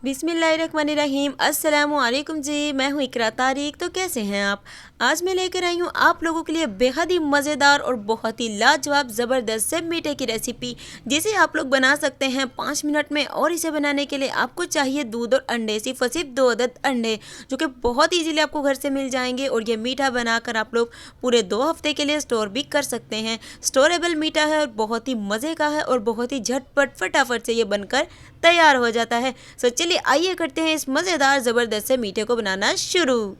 बिस्मिल्लाहिर्रहमानिर्रहीम। अस्सलामु अलैकुम जी, मैं हूँ इकरा तारिक। तो कैसे हैं आप? आज मैं लेकर आई हूँ आप लोगों के लिए बेहद ही मज़ेदार और बहुत ही लाजवाब ज़बरदस्त से मीठे की रेसिपी, जिसे आप लोग बना सकते हैं 5 मिनट में। और इसे बनाने के लिए आपको चाहिए दूध और अंडे, सिर्फ और सिर्फ 2 अदद अंडे, जो कि बहुत ईजीली आपको घर से मिल जाएंगे। और ये मीठा बनाकर आप लोग पूरे 2 हफ्ते के लिए स्टोर भी कर सकते हैं। स्टोरेबल मीठा है और बहुत ही मज़े का है और बहुत ही झटपट फटाफट से ये बनकर तैयार हो जाता है। सो चलिए आइए करते हैं इस मज़ेदार ज़बरदस्त से मीठे को बनाना शुरू।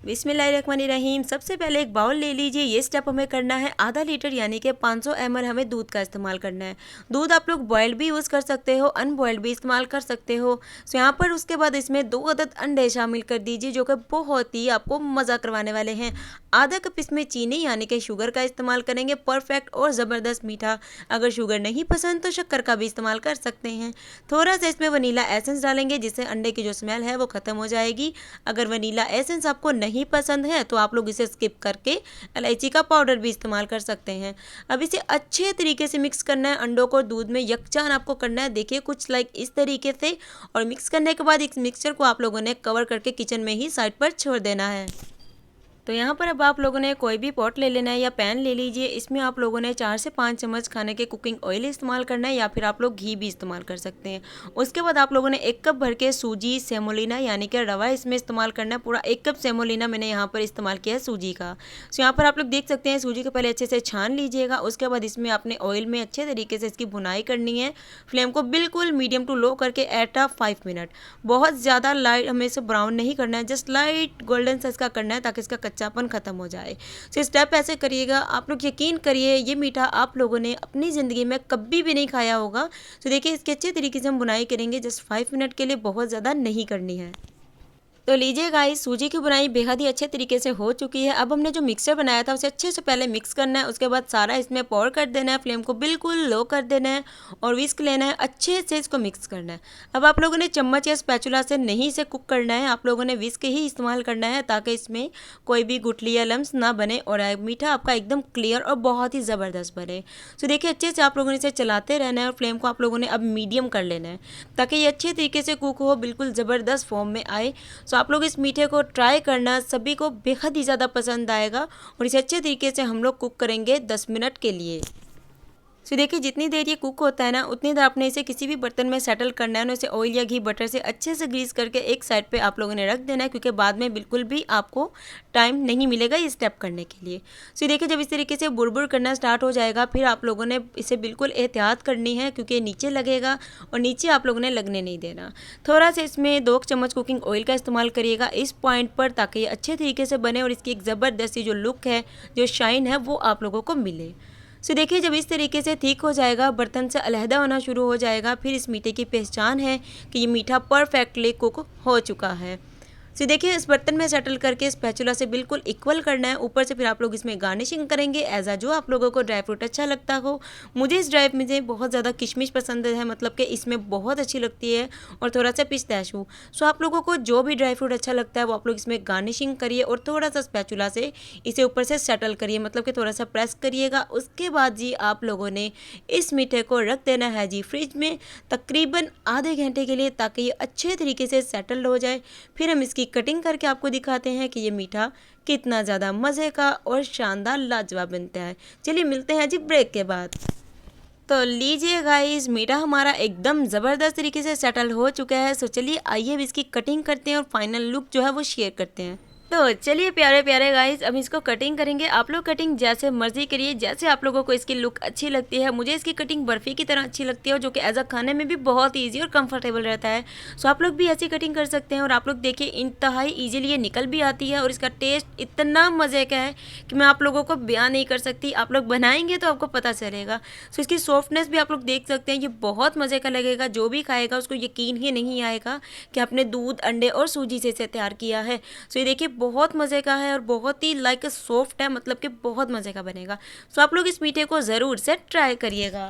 बिस्मिल्लाहिर्रहमानिर्रहीम। सबसे पहले एक बाउल ले लीजिए। ये स्टेप हमें करना है आधा लीटर यानी कि 500 ml हमें दूध का इस्तेमाल करना है। दूध आप लोग बॉयल्ड भी यूज़ कर सकते हो, अनबॉयल्ड भी इस्तेमाल कर सकते हो। तो यहाँ पर उसके बाद इसमें 2 अदद अंडे शामिल कर दीजिए, जो कि बहुत ही आपको मज़ा करवाने वाले हैं। आधा कप इसमें चीनी यानी कि शुगर का इस्तेमाल करेंगे, परफेक्ट और ज़बरदस्त मीठा। अगर शुगर नहीं पसंद तो शक्कर का भी इस्तेमाल कर सकते हैं। थोड़ा सा इसमें वनीला एसेंस डालेंगे, जिससे अंडे की जो स्मेल है वो ख़त्म हो जाएगी। अगर वनीला एसेंस आपको नहीं पसंद है तो आप लोग इसे स्किप करके इलायची का पाउडर भी इस्तेमाल कर सकते हैं। अब इसे अच्छे तरीके से मिक्स करना है, अंडों को दूध में यकजान आपको करना है। देखिए कुछ लाइक इस तरीके से। और मिक्स करने के बाद इस मिक्सचर को आप लोगों ने कवर करके किचन में ही साइड पर छोड़ देना है। तो यहाँ पर अब आप लोगों ने कोई भी पॉट ले लेना है या पैन ले लीजिए। इसमें आप लोगों ने 4 से 5 चम्मच खाने के कुकिंग ऑयल इस्तेमाल करना है, या फिर आप लोग घी भी इस्तेमाल कर सकते हैं। उसके बाद आप लोगों ने 1 कप भर के सूजी सेमोलिना यानी कि रवा इसमें इस्तेमाल करना है। पूरा 1 कप सेमोलिना मैंने यहाँ पर इस्तेमाल किया है सूजी का। तो यहाँ पर आप लोग देख सकते हैं सूजी को पहले अच्छे से छान लीजिएगा। उसके बाद इसमें आपने ऑयल में अच्छे तरीके से इसकी भुनाई करनी है। फ्लेम को बिल्कुल मीडियम टू लो करके एट 5 मिनट। बहुत ज़्यादा लाइट हमें इसे ब्राउन नहीं करना है, जस्ट लाइट गोल्डन सा इसका करना है, ताकि इसका कच्चापन खत्म हो जाए। तो स्टेप ऐसे करिएगा। आप लोग यकीन करिए ये मीठा आप लोगों ने अपनी ज़िंदगी में कभी भी नहीं खाया होगा। तो देखिए इसके अच्छे तरीके से हम बुनाई करेंगे, जस्ट 5 मिनट के लिए, बहुत ज़्यादा नहीं करनी है। तो लीजिए गाइस, सूजी की बुनाई बेहद ही अच्छे तरीके से हो चुकी है। अब हमने जो मिक्सचर बनाया था उसे अच्छे से पहले मिक्स करना है। उसके बाद सारा इसमें पोर कर देना है, फ्लेम को बिल्कुल लो कर देना है और विस्क लेना है, अच्छे से इसको मिक्स करना है। अब आप लोगों ने चम्मच या स्पैचुला से नहीं इसे कुक करना है, आप लोगों ने विस्क ही इस्तेमाल करना है, ताकि इसमें कोई भी गुठली या लम्स ना बने और मीठा आपका एकदम क्लियर और बहुत ही ज़बरदस्त बने। तो देखिए अच्छे से आप लोगों ने इसे चलाते रहना है और फ्लेम को आप लोगों ने अब मीडियम कर लेना है, ताकि ये अच्छे तरीके से कुक हो, बिल्कुल ज़बरदस्त फॉर्म में आए। सो आप लोग इस मीठे को ट्राई करना, सभी को बेहद ही ज़्यादा पसंद आएगा। और इसे अच्छे तरीके से हम लोग कुक करेंगे 10 मिनट के लिए। तो देखिए जितनी देर ये कुक होता है ना, उतनी देर आपने इसे किसी भी बर्तन में सेटल करना है ना। इसे ऑयल या घी बटर से अच्छे से ग्रीस करके एक साइड पे आप लोगों ने रख देना है, क्योंकि बाद में बिल्कुल भी आपको टाइम नहीं मिलेगा ये स्टेप करने के लिए। तो देखिए जब इस तरीके से बुरबुर करना स्टार्ट हो जाएगा, फिर आप लोगों ने इसे बिल्कुल एहतियात करनी है, क्योंकि ये नीचे लगेगा और नीचे आप लोगों ने लगने नहीं देना। थोड़ा सा इसमें 2 चम्मच कुकिंग ऑयल का इस्तेमाल करिएगा इस पॉइंट पर, ताकि ये अच्छे तरीके से बने और इसकी एक ज़बरदस्ती जो लुक है, जो शाइन है, वो आप लोगों को मिले। सो देखिए जब इस तरीके से ठीक हो जाएगा, बर्तन से अलहदा होना शुरू हो जाएगा, फिर इस मीठे की पहचान है कि ये मीठा परफेक्टली कुक हो चुका है। सो देखिए इस बर्तन में सेटल करके स्पैचुला से बिल्कुल इक्वल करना है। ऊपर से फिर आप लोग इसमें गार्निशिंग करेंगे एज जो आप लोगों को ड्राई फ्रूट अच्छा लगता हो। मुझे इस ड्राई में बहुत ज़्यादा किशमिश पसंद है, मतलब कि इसमें बहुत अच्छी लगती है, और थोड़ा सा पिस्ताशू। सो आप लोगों को जो भी ड्राई फ्रूट अच्छा लगता है वो आप लोग इसमें गार्निशिंग करिए और थोड़ा सा स्पैचुला से इसे ऊपर से सेटल करिए, मतलब कि थोड़ा सा प्रेस करिएगा। उसके बाद जी आप लोगों ने इस मीठे को रख देना है जी फ्रिज में तकरीबन आधे घंटे के लिए, ताकि ये अच्छे तरीके से सेटल हो जाए। फिर हम इसकी कटिंग करके आपको दिखाते हैं कि ये मीठा कितना ज़्यादा मज़े का और शानदार लाजवाब बनता है। चलिए मिलते हैं जी ब्रेक के बाद। तो लीजिए गाइस, मीठा हमारा एकदम ज़बरदस्त तरीके से सेटल हो चुका है। सो चलिए आइए अब इसकी कटिंग करते हैं और फाइनल लुक जो है वो शेयर करते हैं। तो चलिए प्यारे प्यारे गाइस, अब इसको कटिंग करेंगे। आप लोग कटिंग जैसे मर्जी करिए, जैसे आप लोगों को इसकी लुक अच्छी लगती है। मुझे इसकी कटिंग बर्फ़ी की तरह अच्छी लगती है, जो कि एज अ खाने में भी बहुत ईजी और कंफर्टेबल रहता है। सो आप लोग भी ऐसी कटिंग कर सकते हैं। और आप लोग देखिए इंतहाई ईजीली ये निकल भी आती है, और इसका टेस्ट इतना मज़े का है कि मैं आप लोगों को बयान नहीं कर सकती। आप लोग बनाएंगे तो आपको पता चलेगा। सो इसकी सॉफ्टनेस भी आप लोग देख सकते हैं, ये बहुत मज़े का लगेगा। जो भी खाएगा उसको यकीन ही नहीं आएगा कि आपने दूध, अंडे और सूजी से इसे तैयार किया है। सो ये देखिए बहुत मज़े का है और बहुत ही लाइक सॉफ्ट है, मतलब कि बहुत मज़े का बनेगा। सो आप लोग इस मीठे को ज़रूर से ट्राई करिएगा।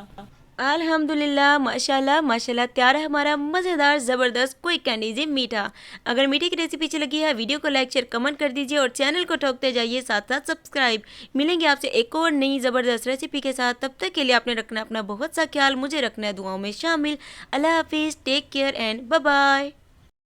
अल्हम्दुलिल्लाह, माशाल्लाह माशाल्लाह, तैयार है हमारा मज़ेदार ज़बरदस्त क्विक कैंडी जी मीठा। अगर मीठे की रेसिपी अच्छी लगी है, वीडियो को लाइक शेयर कमेंट कर दीजिए और चैनल को ठोकते जाइए, साथ साथ सब्सक्राइब। मिलेंगे आपसे एक और नई ज़बरदस्त रेसिपी के साथ, तब तक के लिए आपने रखना अपना बहुत सा ख्याल, मुझे रखना है दुआओं में शामिल। अल्लाह हाफिज़, take care and bye bye.